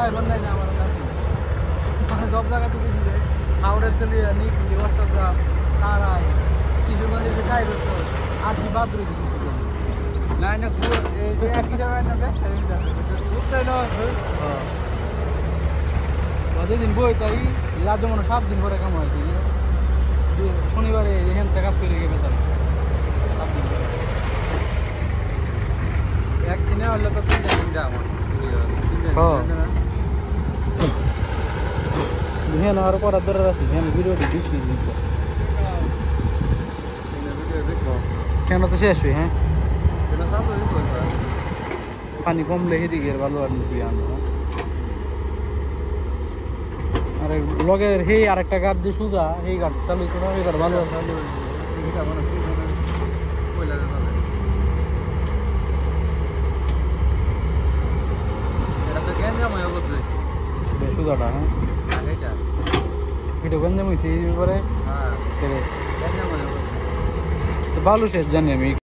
driver নাই না আমার কাছে মানে সব জায়গাতে কিছু দেয় হাওড়ের চলিয়ে নিকলি অষ্টাদা তারাই কিশোরগঞ্জের যে সাইড হতো আর কি বাদ রয়েছে কিছু নাই না একই জায়গায় না ব্যবসা যেদিন বই তাই রাজ্য মনে 7 দিন পরে কাম হয়েছে শনিবারে এখান থেকে কাজ করে গিয়ে বেতাম 7 দিন পরে একদিনে হলে তো 3 দিন যা আমার হ্যাঁ আরো করার দরকার আছে হ্যাঁ ভিডিওটি দিচ্ছি কেন তো শেষ হই হ্যাঁ পানি কমলে সেদিকে ভালো আর নিবি আনবো আর লগের সেই আরেকটা গাছ যে সুদা সেই গাছ চালু করা এই গাছ ভালো চালু এটা তো গ্যাঞ্জাম হয়ে বলছে সুদাটা হ্যাঁ এটা গ্যাঞ্জাম হয়েছে এই ব্যাপারে হ্যাঁ গ্যাঞ্জাম হয়ে ভালো শেষ জানি আমি